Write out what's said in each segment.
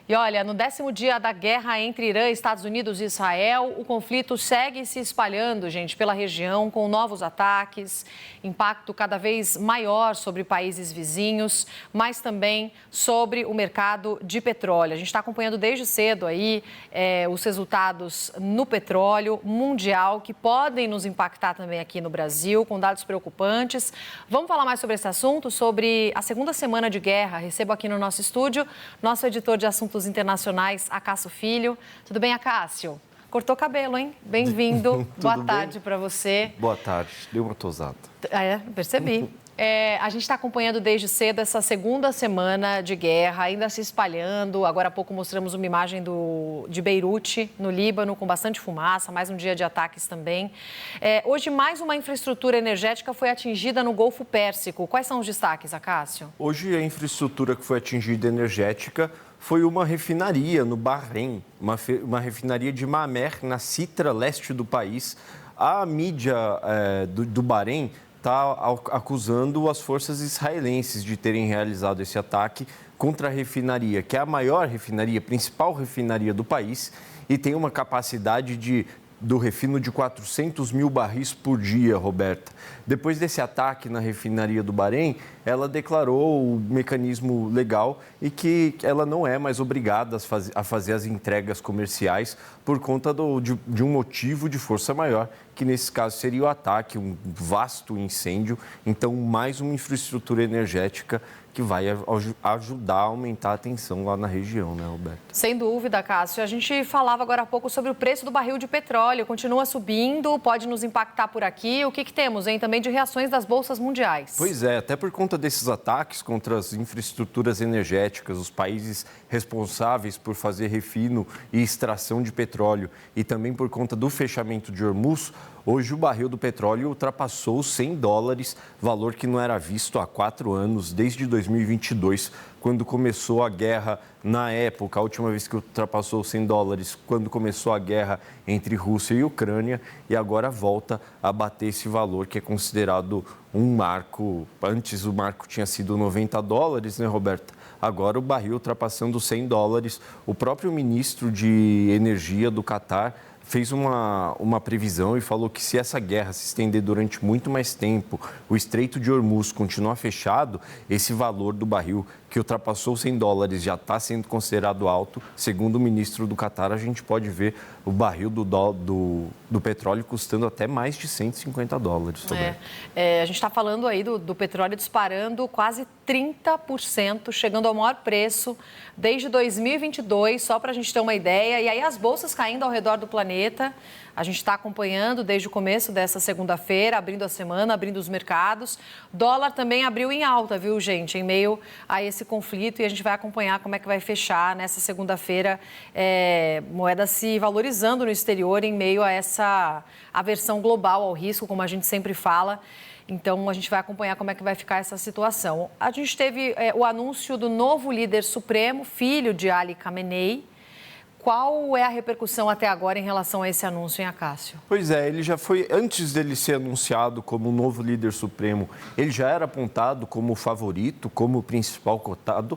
E olha, no 10º dia da guerra entre Irã, Estados Unidos e Israel, o conflito segue se espalhando, gente, pela região, com novos ataques, impacto cada vez maior sobre países vizinhos, mas também sobre o mercado de petróleo. A gente está acompanhando desde cedo aí os resultados no petróleo mundial, que podem nos impactar também aqui no Brasil, com dados preocupantes. Vamos falar mais sobre esse assunto, sobre a segunda semana de guerra. Recebo aqui no nosso estúdio nosso editor de assuntos internacionais, Acácio Filho. Tudo bem, Acácio? Cortou cabelo, hein? Bem-vindo. Boa tarde para você. Boa tarde. Deu uma tosada. Percebi. A gente está acompanhando desde cedo essa segunda semana de guerra, ainda se espalhando. Agora há pouco mostramos uma imagem de Beirute, no Líbano, com bastante fumaça, mais um dia de ataques também. Hoje, mais uma infraestrutura energética foi atingida no Golfo Pérsico. Quais são os destaques, Acácio? Hoje, a infraestrutura que foi atingida energética foi uma refinaria no Bahrein, uma refinaria de Mamer, na Sitra, leste do país. A mídia do Bahrein está acusando as forças israelenses de terem realizado esse ataque contra a refinaria, que é a maior refinaria, principal refinaria do país, e tem uma capacidade do refino de 400 mil barris por dia, Roberta. Depois desse ataque na refinaria do Bahrein, ela declarou o mecanismo legal e que ela não é mais obrigada a fazer as entregas comerciais por conta de um motivo de força maior, que nesse caso seria o ataque, um vasto incêndio. Então, mais uma infraestrutura energética que vai ajudar a aumentar a tensão lá na região, né, Roberto? Sem dúvida, Cássio. A gente falava agora há pouco sobre o preço do barril de petróleo. Continua subindo, pode nos impactar por aqui. O que temos, hein, também de reações das bolsas mundiais? Pois é, até por conta desses ataques contra as infraestruturas energéticas, os países responsáveis por fazer refino e extração de petróleo, e também por conta do fechamento de Hormuz, hoje o barril do petróleo ultrapassou os $100, valor que não era visto há 4 anos, desde 2022, quando começou a guerra. Na época, a última vez que ultrapassou os $100, quando começou a guerra entre Rússia e Ucrânia, e agora volta a bater esse valor, que é considerado um marco. Antes o marco tinha sido $90, né, Roberta? Agora o barril ultrapassando os $100. O próprio ministro de Energia do Catar fez uma previsão e falou que se essa guerra se estender durante muito mais tempo, o Estreito de Hormuz continuar fechado, esse valor do barril, que ultrapassou os $100, já está sendo considerado alto. Segundo o ministro do Catar, a gente pode ver o barril do petróleo custando até mais de $150. A gente está falando aí do petróleo disparando quase 30%, chegando ao maior preço desde 2022, só para a gente ter uma ideia. E aí as bolsas caindo ao redor do planeta. A gente está acompanhando desde o começo dessa segunda-feira, abrindo a semana, abrindo os mercados. Dólar também abriu em alta, viu, gente, em meio a esse conflito. E a gente vai acompanhar como é que vai fechar nessa segunda-feira, moeda se valorizando no exterior em meio a essa aversão global ao risco, como a gente sempre fala. Então, a gente vai acompanhar como é que vai ficar essa situação. A gente teve o anúncio do novo líder supremo, filho de Ali Khamenei. Qual é a repercussão até agora em relação a esse anúncio, hein, Acácio? Pois é, ele já foi, antes dele ser anunciado como o novo líder supremo, ele já era apontado como o favorito, como o principal cotado,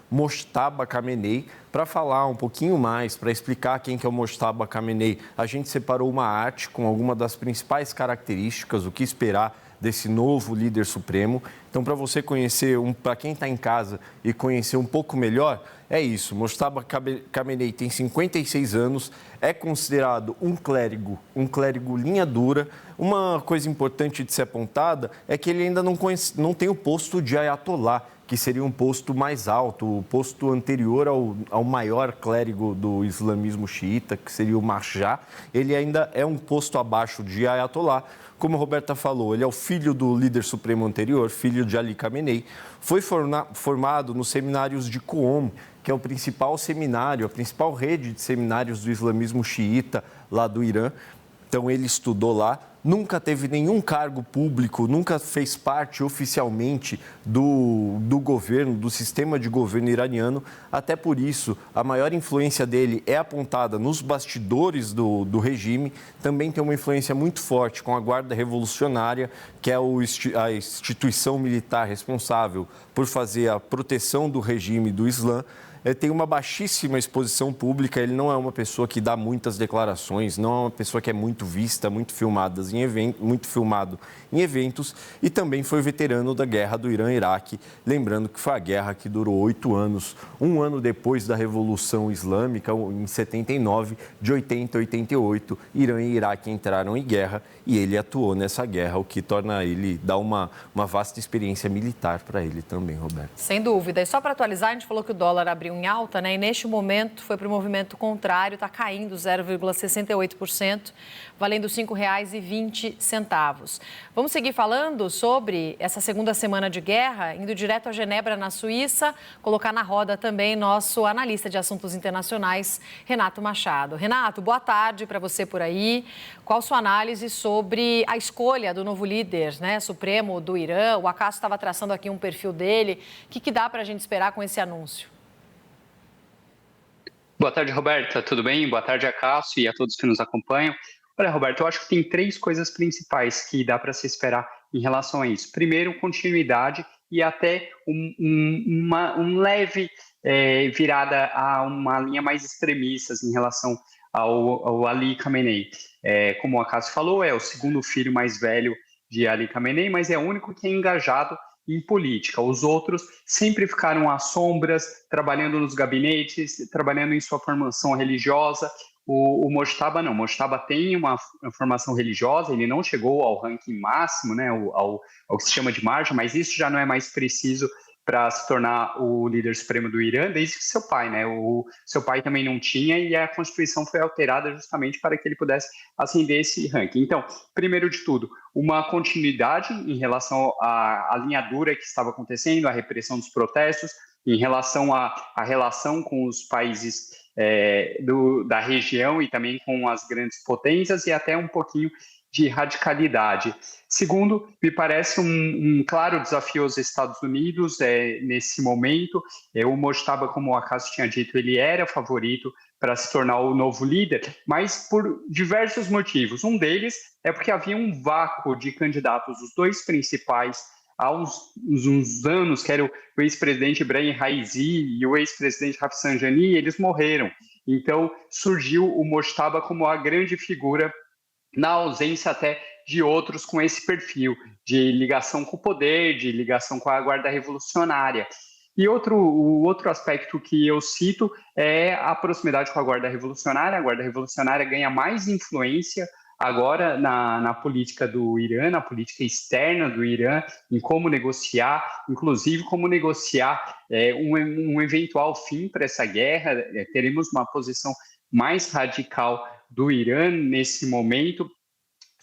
Mojtaba Khamenei. Para falar um pouquinho mais, para explicar quem que é o Mojtaba Khamenei, a gente separou uma arte com algumas das principais características, o que esperar desse novo líder supremo. Então, para você conhecer, para quem está em casa e conhecer um pouco melhor, é isso. Mojtaba Khamenei tem 56 anos, é considerado um clérigo linha dura. Uma coisa importante de ser apontada é que ele ainda não tem o posto de Ayatollah, que seria um posto mais alto, o posto anterior ao maior clérigo do islamismo xiita, que seria o Marjá. Ele ainda é um posto abaixo de Ayatollah. Como a Roberta falou, ele é o filho do líder supremo anterior, filho de Ali Khamenei. Foi formado nos seminários de Qom, que é o principal seminário, a principal rede de seminários do islamismo xiita lá do Irã. Então, ele estudou lá. nunca teve nenhum cargo público, nunca fez parte oficialmente do governo, do sistema de governo iraniano. Até por isso, a maior influência dele é apontada nos bastidores do regime. Também tem uma influência muito forte com a Guarda Revolucionária, que é a instituição militar responsável por fazer a proteção do regime do Islã. Tem uma baixíssima exposição pública, ele não é uma pessoa que dá muitas declarações, não é uma pessoa que é muito vista, muito filmado em eventos, e também foi veterano da guerra do Irã-Iraque, lembrando que foi a guerra que durou 8 anos, um ano depois da Revolução Islâmica, em 79, de 80 a 88, Irã e Iraque entraram em guerra e ele atuou nessa guerra, o que torna ele, dá uma vasta experiência militar para ele também, Roberto. Sem dúvida. E só para atualizar, a gente falou que o dólar abriu em alta, né? E neste momento foi para o movimento contrário, está caindo 0,68%, valendo R$ 5,20. Vamos seguir falando sobre essa segunda semana de guerra, indo direto a Genebra, na Suíça, colocar na roda também nosso analista de assuntos internacionais, Renato Machado. Renato, boa tarde para você por aí. Qual sua análise sobre a escolha do novo líder, né, supremo do Irã? O Acaso estava traçando aqui um perfil dele. O que dá para a gente esperar com esse anúncio? Boa tarde, Roberta. Tudo bem? Boa tarde, Acácio, e a todos que nos acompanham. Olha, Roberto, eu acho que tem 3 coisas principais que dá para se esperar em relação a isso. Primeiro, continuidade e até um leve virada a uma linha mais extremista em relação ao Ali Khamenei. Como o Acácio falou, é o segundo filho mais velho de Ali Khamenei, mas é o único que é engajado em política. Os outros sempre ficaram às sombras, trabalhando nos gabinetes, trabalhando em sua formação religiosa. O Mojtaba não. O Mojtaba tem uma formação religiosa, ele não chegou ao ranking máximo, né, ao que se chama de marja, mas isso já não é mais preciso para se tornar o líder supremo do Irã, desde que seu pai, né? O seu pai também não tinha e a Constituição foi alterada justamente para que ele pudesse ascender esse ranking. Então, primeiro de tudo, uma continuidade em relação à linha dura que estava acontecendo, a repressão dos protestos, em relação à relação com os países da região e também com as grandes potências e até um pouquinho de radicalidade. Segundo, me parece um claro desafio aos Estados Unidos nesse momento. O Mojtaba, como o Acácio tinha dito, ele era favorito para se tornar o novo líder, mas por diversos motivos. Um deles é porque havia um vácuo de candidatos, os 2 principais, há uns anos, que era o ex-presidente Ibrahim Raisi e o ex-presidente Rafsanjani, eles morreram. Então, surgiu o Mojtaba como a grande figura na ausência até de outros com esse perfil de ligação com o poder, de ligação com a Guarda Revolucionária. E o outro aspecto que eu cito é a proximidade com a Guarda Revolucionária. A Guarda Revolucionária ganha mais influência agora na política do Irã, na política externa do Irã, em como negociar, inclusive como negociar um eventual fim para essa guerra. Teremos uma posição mais radical do Irã nesse momento.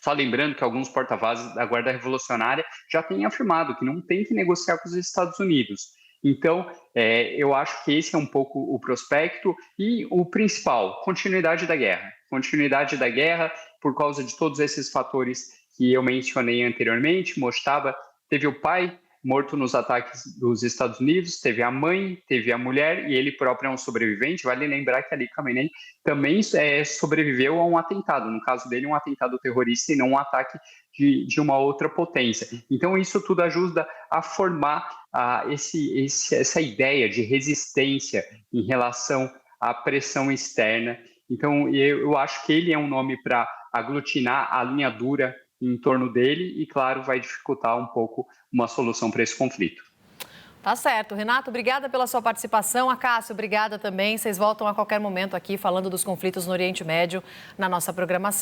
Só lembrando que alguns porta-vozes da Guarda Revolucionária já têm afirmado que não tem que negociar com os Estados Unidos. Então, eu acho que esse é um pouco o prospecto e o principal, continuidade da guerra. Continuidade da guerra por causa de todos esses fatores que eu mencionei anteriormente. Mojtaba teve o pai morto nos ataques dos Estados Unidos, teve a mãe, teve a mulher e ele próprio é um sobrevivente. Vale lembrar que Ali Khamenei também sobreviveu a um atentado, no caso dele um atentado terrorista e não um ataque de uma outra potência. Então isso tudo ajuda a formar essa ideia de resistência em relação à pressão externa. Então eu acho que ele é um nome para aglutinar a linha dura em torno dele e, claro, vai dificultar um pouco uma solução para esse conflito. Tá certo. Renato, obrigada pela sua participação. Acácio, obrigada também. Vocês voltam a qualquer momento aqui falando dos conflitos no Oriente Médio na nossa programação.